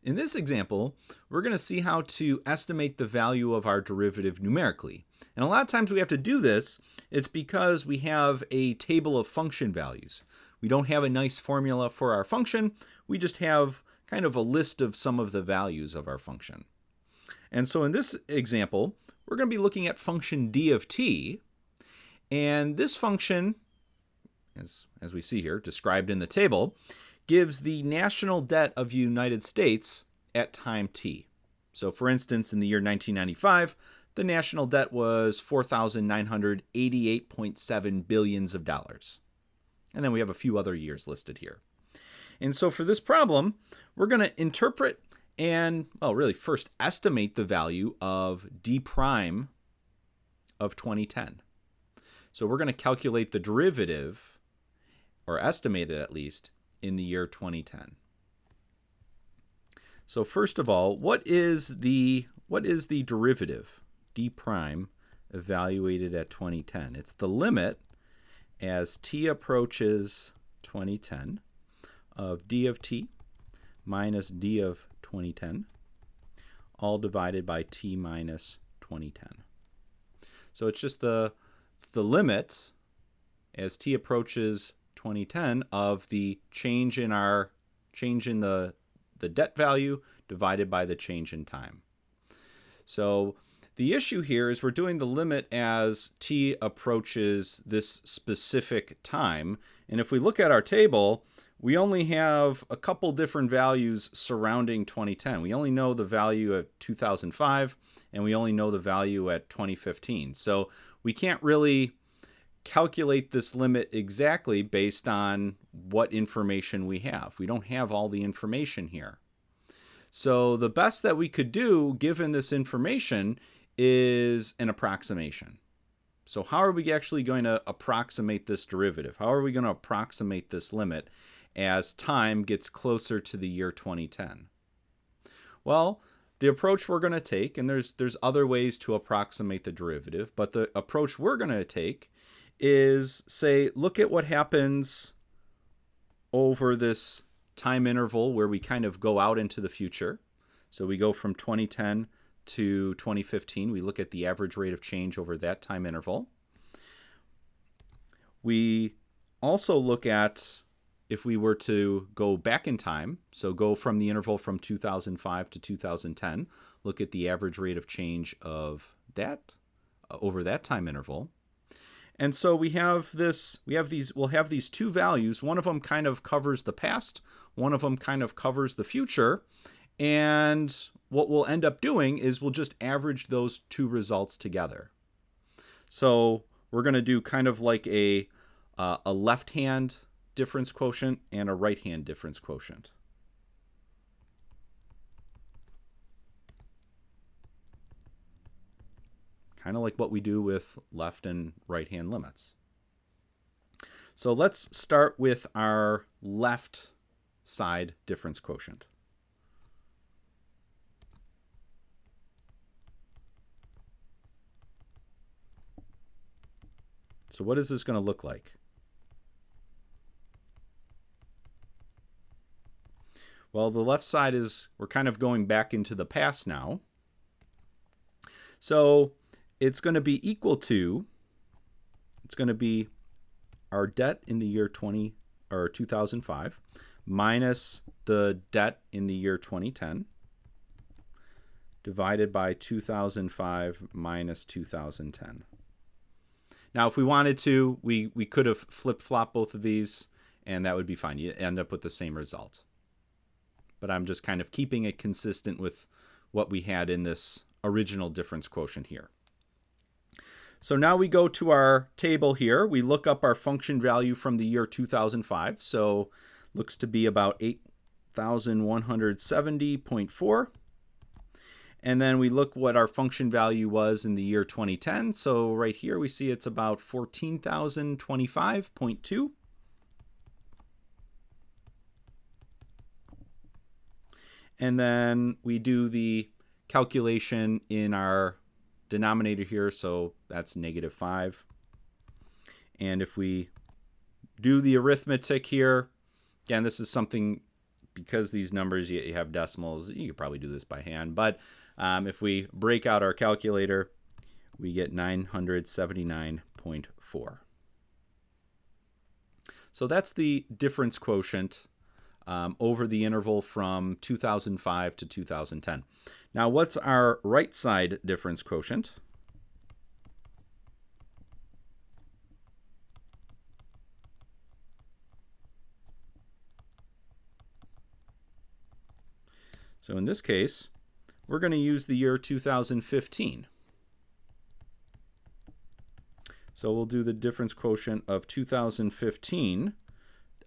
In this example, we're going to see how to estimate the value of our derivative numerically. And a lot of times we have to do this, it's because we have a table of function values. We don't have a nice formula for our function, we just have kind of a list of some of the values of our function. And so in this example, we're going to be looking at function d of t, and this function, as we see here, described in the table, gives the national debt of the United States at time t. So for instance, in the year 1995, the national debt was $4,988.7 billion of dollars. And then we have a few other years listed here. And so for this problem, we're going to interpret and, well, really first estimate the value of d prime of 2010. So we're going to calculate the derivative, or estimate it at least, in the year 2010. So first of all, what is the derivative, d prime, evaluated at 2010? It's the limit as t approaches 2010 of d of t minus d of 2010, all divided by t minus 2010. So it's just the limit as t approaches 2010 of the change in the debt value divided by the change in time. So the issue here is we're doing the limit as t approaches this specific time. And if we look at our table, we only have a couple different values surrounding 2010. We only know the value at 2005, and we only know the value at 2015. So we can't really calculate this limit exactly based on what information we have. We don't have all the information here. So the best that we could do, given this information, is an approximation. So how are we actually going to approximate this derivative? How are we going to approximate this limit as time gets closer to the year 2010? Well, the approach we're going to take, and there's other ways to approximate the derivative, but the approach we're going to take is, say, look at what happens over this time interval where we kind of go out into the future. So we go from 2010 to 2015. We look at the average rate of change over that time interval. We also look at, if we were to go back in time, so go from the interval from 2005 to 2010, look at the average rate of change of that over that time interval. And so we'll have these two values. One of them kind of covers the past, one of them kind of covers the future, and what we'll end up doing is we'll just average those two results together. So we're going to do kind of like a left-hand difference quotient and a right-hand difference quotient. Kind of like what we do with left and right-hand limits. So let's start with our left side difference quotient. So what is this going to look like? Well, the left side is, we're kind of going back into the past now. So it's going to be equal to, it's going to be our debt in the year 2005 minus the debt in the year 2010 divided by 2005 minus 2010. Now, if we wanted to, we could have flip-flopped both of these, and that would be fine. You end up with the same result. But I'm just kind of keeping it consistent with what we had in this original difference quotient here. So now we go to our table here. We look up our function value from the year 2005. So looks to be about 8,170.4. And then we look what our function value was in the year 2010. So right here we see it's about 14,025.2. And then we do the calculation in our denominator here, so that's -5. And if we do the arithmetic here, again, this is something because these numbers, you have decimals, you could probably do this by hand. But if we break out our calculator, we get 979.4. So that's the difference quotient over the interval from 2005 to 2010. Now, what's our right side difference quotient? So in this case, we're going to use the year 2015. So we'll do the difference quotient of 2015,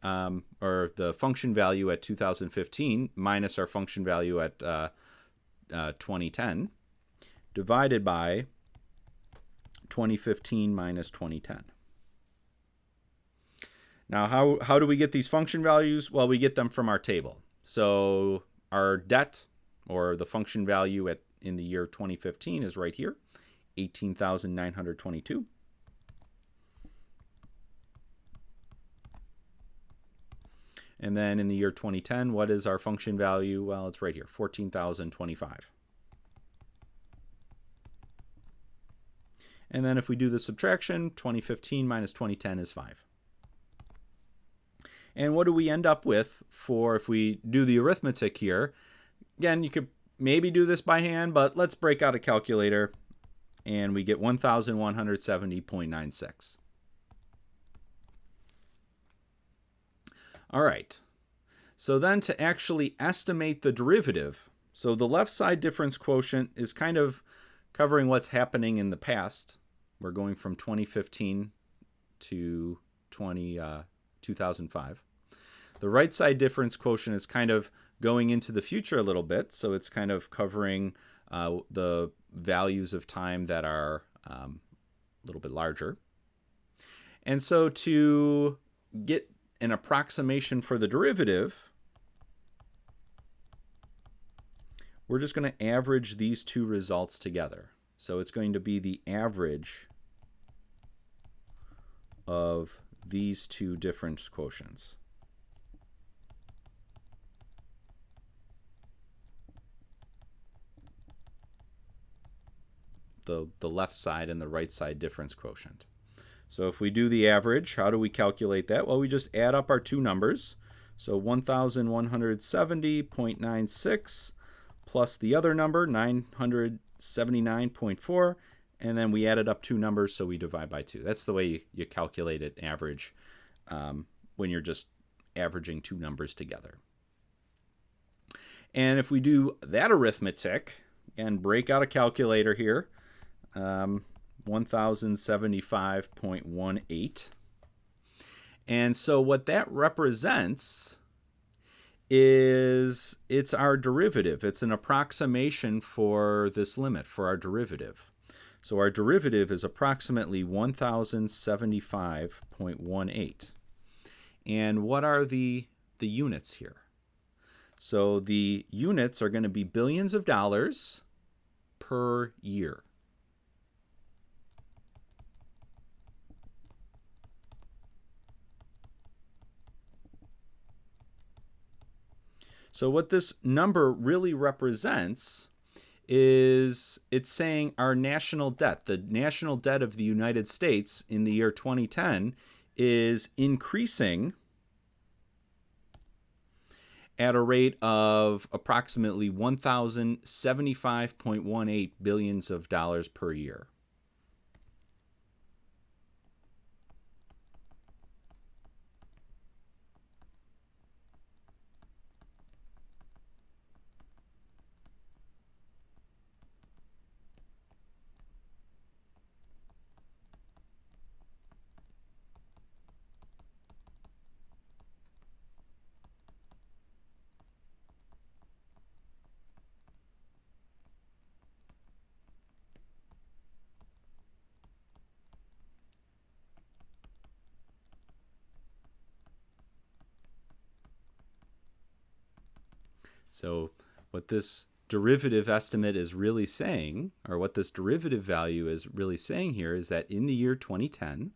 or the function value at 2015 minus our function value at 2010, divided by 2015 minus 2010. Now, how do we get these function values? Well, we get them from our table. So our debt, or the function value in the year 2015, is right here, 18,922. And then in the year 2010, what is our function value? Well, it's right here, 14,025. And then if we do the subtraction, 2015 minus 2010 is 5. And what do we end up with if we do the arithmetic here? Again, you could maybe do this by hand, but let's break out a calculator, and we get 1,170.96. All right. So then to actually estimate the derivative, so the left side difference quotient is kind of covering what's happening in the past. We're going from 2015 to 2005. The right side difference quotient is kind of going into the future a little bit, so it's kind of covering the values of time that are a little bit larger. And so to get an approximation for the derivative, we're just going to average these two results together. So it's going to be the average of these two difference quotients. The left side and the right side difference quotient. So if we do the average, how do we calculate that? Well, we just add up our two numbers. So 1,170.96 plus the other number, 979.4, and then we added up two numbers, so we divide by 2. That's the way you calculate an average when you're just averaging two numbers together. And if we do that arithmetic and break out a calculator here, 1075.18. And so what that represents is it's our derivative. It's an approximation for this limit, for our derivative. So our derivative is approximately 1075.18. And what are the units here? So the units are going to be billions of dollars per year. So what this number really represents is it's saying our national debt, the national debt of the United States in the year 2010 is increasing at a rate of approximately 1,075.18 billions of dollars per year. So what this derivative estimate is really saying, or what this derivative value is really saying here, is that in the year 2010,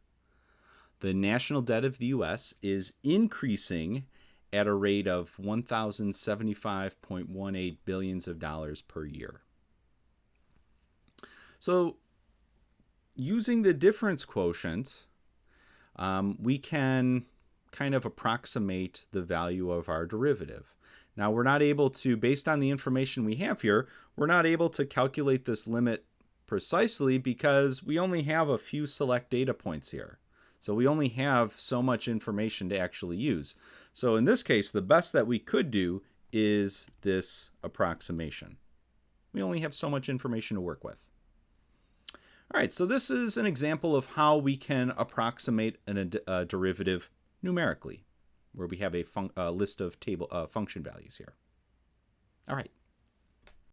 the national debt of the U.S. is increasing at a rate of 1,075.18 billions of dollars per year. So using the difference quotient, we can kind of approximate the value of our derivative. Now, we're not able to, based on the information we have here, we're not able to calculate this limit precisely because we only have a few select data points here. So we only have so much information to actually use. So in this case, the best that we could do is this approximation. We only have so much information to work with. All right, so this is an example of how we can approximate a derivative numerically, where we have a list of function values here. All right.